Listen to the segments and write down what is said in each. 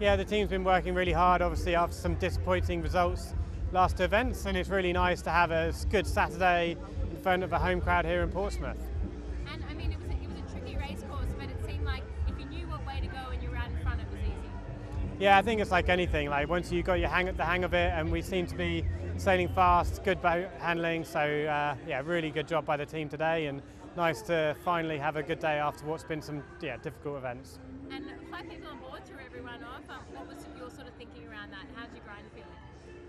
Yeah, the team's been working really hard, obviously after some disappointing results last two events, and it's really nice to have a good Saturday in front of a home crowd here in Portsmouth. And I mean, it was a tricky race course, but it seemed like if you knew what way to go and you were out in front, it was easy. Yeah, I think it's like anything. Like once you got the hang of it, and we seem to be sailing fast, good boat handling. So yeah, really good job by the team today, and nice to finally have a good day after what's been some difficult events. And 5 people on board threw everyone off. What was your sort of thinking around that? How did you grind feel?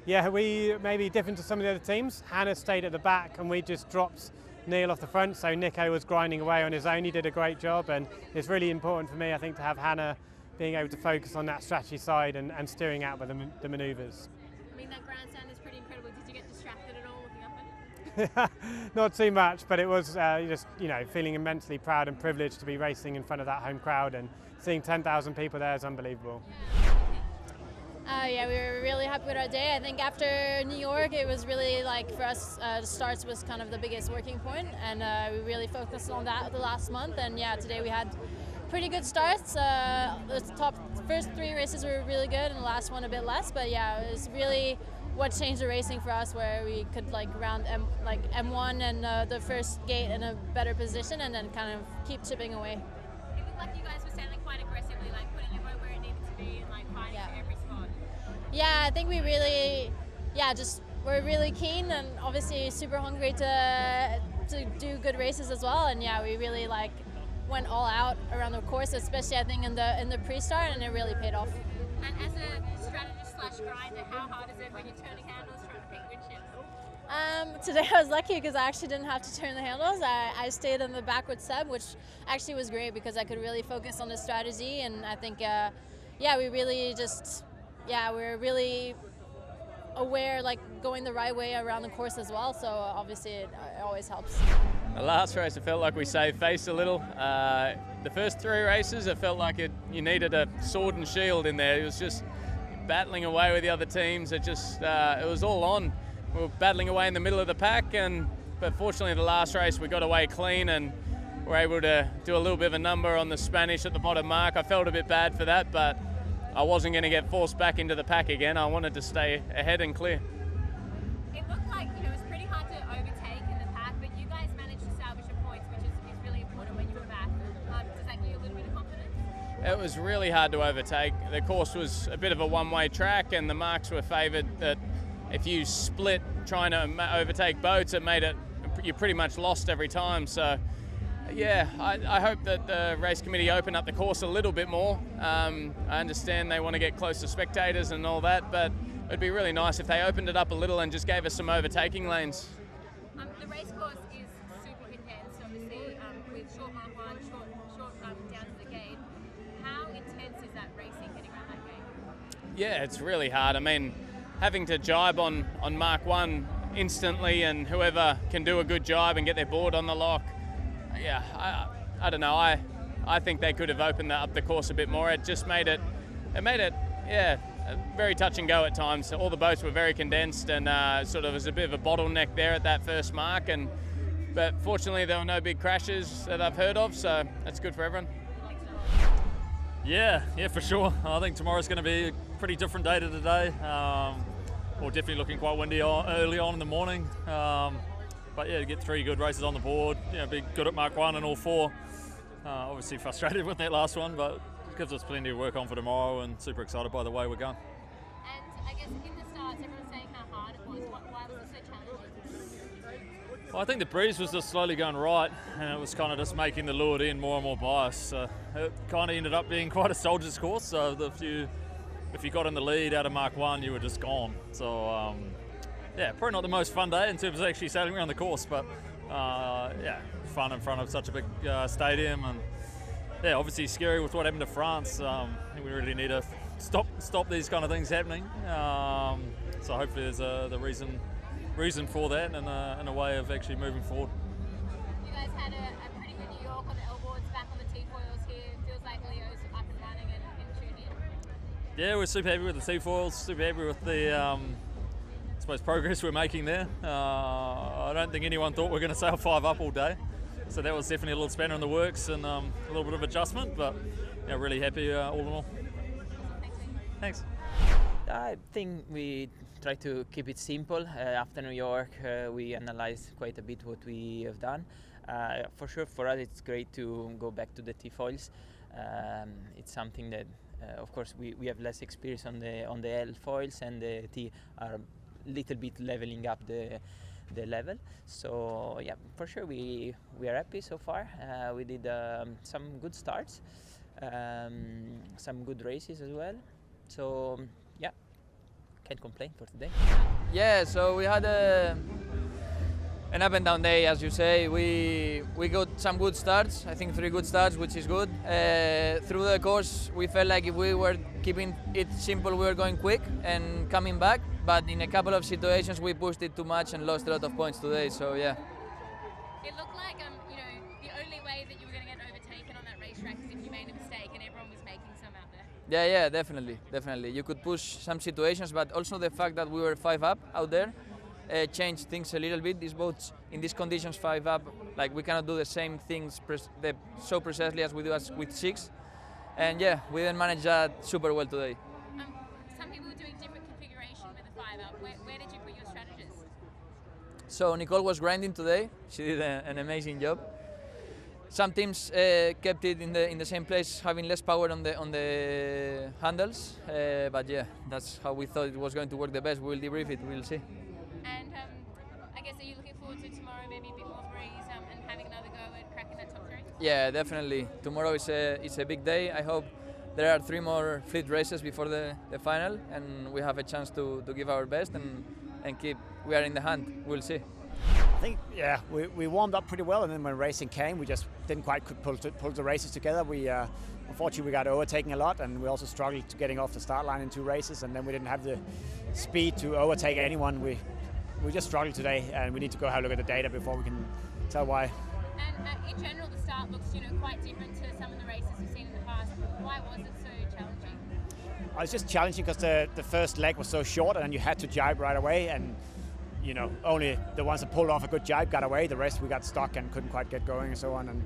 Yeah, we maybe different to some of the other teams. Hannah stayed at the back, and we just dropped Neil off the front. So Nico was grinding away on his own. He did a great job, and it's really important for me, I think, to have Hannah being able to focus on that strategy side and steering out with the manoeuvres. I mean, that grandstand is pretty incredible. Did you get distracted at all looking up at it? Not too much, but it was just feeling immensely proud and privileged to be racing in front of that home crowd, and seeing 10,000 people there is unbelievable. Yeah, we were really happy with our day. I think after New York, it was really like for us, the starts was kind of the biggest working point, and we really focused on that the last month. And yeah, today we had pretty good starts. The first 3 races were really good, and the last one a bit less. But yeah, it was really what changed the racing for us, where we could like round M1 and the first gate in a better position, and then kind of keep chipping away. It looked like you guys were sailing quite aggressively, like putting your boat where it needed to be and like fighting for every spot. Yeah, I think we really, we're really keen and obviously super hungry to do good races as well. And yeah, we really went all out around the course, especially I think in the pre-start, and it really paid off. And as a strategist/grinder, how hard is it when you're turning handles trying to pick windshields? Today I was lucky because I actually didn't have to turn the handles. I stayed in the back with Seb, which actually was great because I could really focus on the strategy. And I think, we really we're really aware, going the right way around the course as well. So obviously it always helps. The last race, it felt like we saved face a little. The first 3 races, it felt like you needed a sword and shield in there. It was just battling away with the other teams. It was all on. We were battling away in the middle of the pack, but fortunately the last race we got away clean and were able to do a little bit of a number on the Spanish at the bottom mark. I felt a bit bad for that, but I wasn't going to get forced back into the pack again. I wanted to stay ahead and clear. It looked like it was pretty hard to overtake in the pack, but you guys managed to salvage your points, which is really important when you were back. Does that give you a little bit of confidence? It was really hard to overtake. The course was a bit of a one-way track, and the marks were favoured that if you split trying to overtake boats, you pretty much lost every time. So yeah, I hope that the race committee open up the course a little bit more. I understand they want to get close to spectators and all that, but it'd be really nice if they opened it up a little and just gave us some overtaking lanes. The race course is super condensed, obviously, with short Mark 1, short down to the gate. How intense is that racing getting around that gate? Yeah, it's really hard. I mean, having to jibe on Mark 1 instantly, and whoever can do a good jibe and get their board on the lock, yeah, I don't know. I think they could have opened up the course a bit more. It just made it very touch and go at times. All the boats were very condensed, and sort of was a bit of a bottleneck there at that first mark. But fortunately, there were no big crashes that I've heard of, so that's good for everyone. Yeah, for sure. I think tomorrow's going to be a pretty different day to today. We're definitely looking quite windy early on in the morning. But yeah, to get 3 good races on the board, be good at Mark 1 and all 4. Obviously frustrated with that last one, but it gives us plenty to work on for tomorrow, and super excited by the way we're going. And I guess in the starts, everyone's saying how hard it was. Why was it so challenging? Well, I think the breeze was just slowly going right, and it was kind of just making the leeward end more and more biased. So it kind of ended up being quite a soldier's course. So if you got in the lead out of Mark 1, you were just gone. So yeah, probably not the most fun day in terms of actually sailing around the course, but fun in front of such a big stadium, and yeah, obviously scary with what happened to France. I think we really need to stop these kind of things happening. So hopefully there's the reason for that, and a way of actually moving forward. You guys had a pretty good New York on the L-boards, back on the T-foils here. Feels like Leo's up and running and tuned in. Yeah, we're super happy with the T-foils, super happy with the progress we're making there. I don't think anyone thought we were going to sail 5 up all day, so that was definitely a little spanner in the works and a little bit of adjustment, but really happy all in all. Thanks. Thanks. I think we try to keep it simple. After New York, we analyzed quite a bit what we have done. For sure, for us, it's great to go back to the T-foils. It's something that, of course, we have less experience on the L foils, and the T are a little bit leveling up the level. So yeah, for sure, we are happy so far. We did some good starts, some good races as well. So yeah, can't complain for today. Yeah, so we had an up and down day, as you say. We got some good starts. I think 3 good starts, which is good. Through the course, we felt like if we were keeping it simple, we were going quick and coming back. But in a couple of situations, we pushed it too much and lost a lot of points today. So yeah. It looked like the only way that you were going to get overtaken on that racetrack is if you made a mistake, and everyone was making some out there. Yeah, definitely. You could push some situations, but also the fact that we were 5 up out there changed things a little bit. These boats, in these conditions, 5 up, like we cannot do the same things so precisely as we do with 6. And yeah, we didn't manage that super well today. Some people were doing different configuration with the 5 up. Where did you put your strategies? So Nicole was grinding today. She did an amazing job. Some teams kept it in the same place, having less power on the handles. But yeah, that's how we thought it was going to work the best. We'll debrief it. We'll see. And I guess, are you looking forward to tomorrow, maybe a bit more breeze and having another go at cracking that top 3? Yeah, definitely. Tomorrow is a big day. I hope there are 3 more fleet races before the final, and we have a chance to give our best and keep. We are in the hunt. We'll see. I think, yeah, we warmed up pretty well, and then when racing came, we just didn't quite pull the races together. We unfortunately we got overtaken a lot, and we also struggled to getting off the start line in 2 races, and then we didn't have the speed to overtake anyone. We just struggled today, and we need to go have a look at the data before we can tell why. And in general, the start looks quite different to some of the races we've seen in the past. Why was it so challenging? It was just challenging because the first leg was so short, and you had to jibe right away, and only the ones that pulled off a good jibe got away. The rest we got stuck and couldn't quite get going and so on. And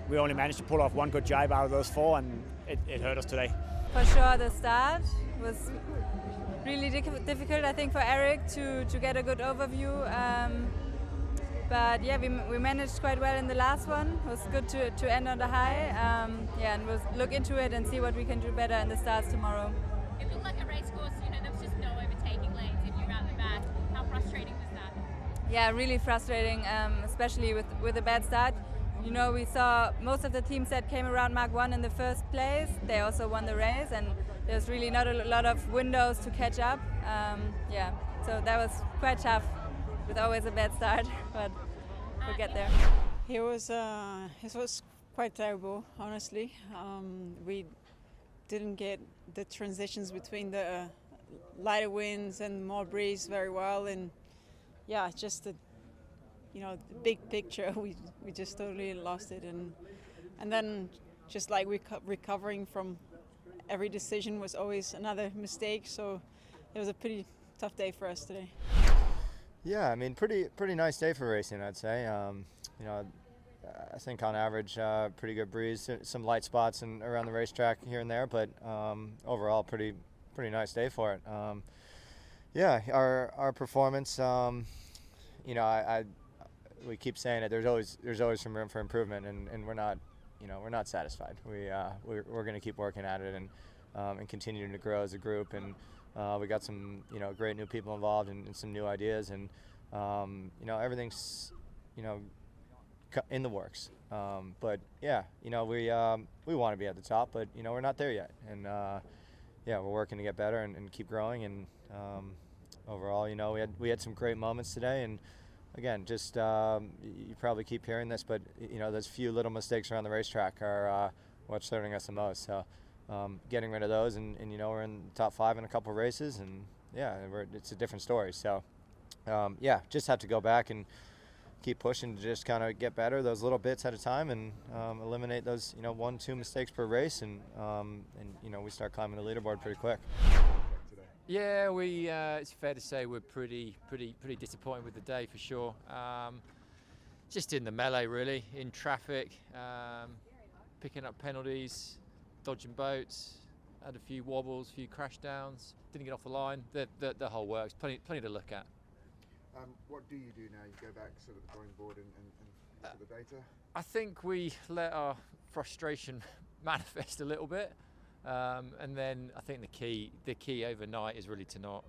we only managed to pull off 1 good jibe out of those 4, and it hurt us today. For sure, the start was really difficult, I think, for Eric to get a good overview. But yeah, we managed quite well in the last one. It was good to end on a high. And we'll look into it and see what we can do better in the starts tomorrow. It looked like a race course, there was just no overtaking lanes if you were out the back. How frustrating was that? Yeah, really frustrating, especially with a bad start. We saw most of the teams that came around Mark 1 in the first place. They also won the race, and there's really not a lot of windows to catch up. So that was quite tough with always a bad start, but we'll get there. It was quite terrible, honestly. We didn't get the transitions between the lighter winds and more breeze very well, and yeah, just the big picture, we just totally lost it, and then just like recovering from every decision was always another mistake. So it was a pretty tough day for us today. Yeah, I mean, pretty nice day for racing, I'd say. I think on average, pretty good breeze, some light spots around the racetrack here and there, but overall, pretty nice day for it. Yeah, our performance. We keep saying it. There's always some room for improvement, and we're not satisfied. We're going to keep working at it and continuing to grow as a group. And we got some great new people involved and some new ideas, and everything's in the works. But yeah, we want to be at the top, but we're not there yet. And yeah, we're working to get better and keep growing. And overall, we had some great moments today. And again, just you probably keep hearing this, but those few little mistakes around the racetrack are what's hurting us the most. So getting rid of those, and we're in the top 5 in a couple races, and yeah, it's a different story. So yeah, just have to go back and keep pushing to just kind of get better, those little bits at a time, and eliminate those 1-2 mistakes per race, and we start climbing the leaderboard pretty quick. Yeah, it's fair to say we're pretty disappointed with the day for sure. Just in the melee, really, in traffic, picking up penalties, dodging boats, had a few wobbles, a few crash downs, didn't get off the line. The whole works, plenty to look at. What do you do now? You go back sort of the drawing board and look at the data? I think we let our frustration manifest a little bit, and then I think the key overnight is really to not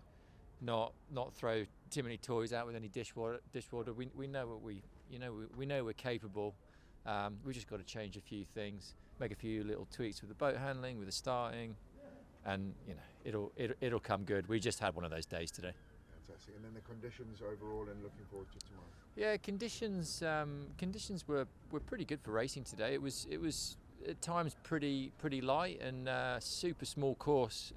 throw too many toys out with any dishwater. We know what we know we're capable. We just got to change a few things, make a few little tweaks with the boat handling, with the starting, and it'll come good. We just had one of those days today. Fantastic. And then the conditions overall, and looking forward to tomorrow. Yeah, conditions were pretty good for racing today. It was at times pretty light and super small course,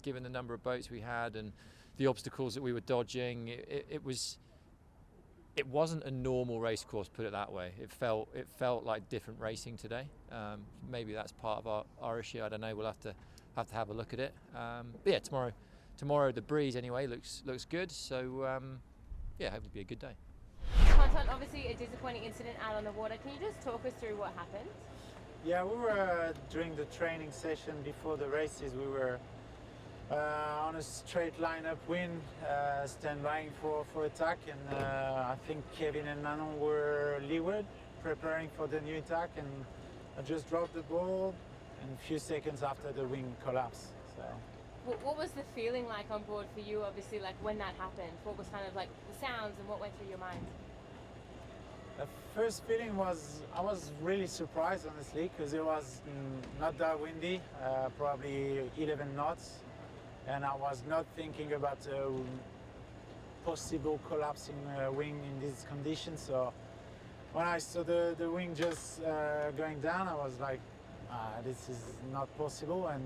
given the number of boats we had and the obstacles that we were dodging. It wasn't a normal race course, put it that way. It felt like different racing today. Maybe that's part of our issue. I don't know. We'll have to have a look at it. But yeah, tomorrow the breeze anyway looks good. So yeah, hope it'll be a good day. Anton, obviously a disappointing incident out on the water. Can you just talk us through what happened? Yeah, we were during the training session before the races. We were on a straight line upwind, standby for attack, and I think Kevin and Manon were leeward, preparing for the new attack, and I just dropped the ball, and a few seconds after the wing collapsed. So. What was the feeling like on board for you, obviously, like when that happened? What was kind of like the sounds and what went through your mind? The first feeling was, I was really surprised, honestly, because it was not that windy, probably 11 knots, and I was not thinking about possible collapsing wing in these conditions. So when I saw the wing just going down, I was like, this is not possible. And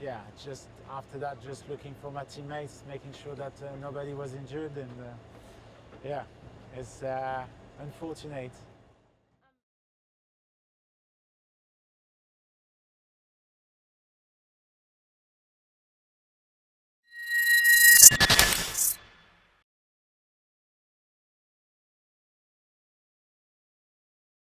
yeah, just after that, just looking for my teammates, making sure that nobody was injured, and yeah, it's unfortunate.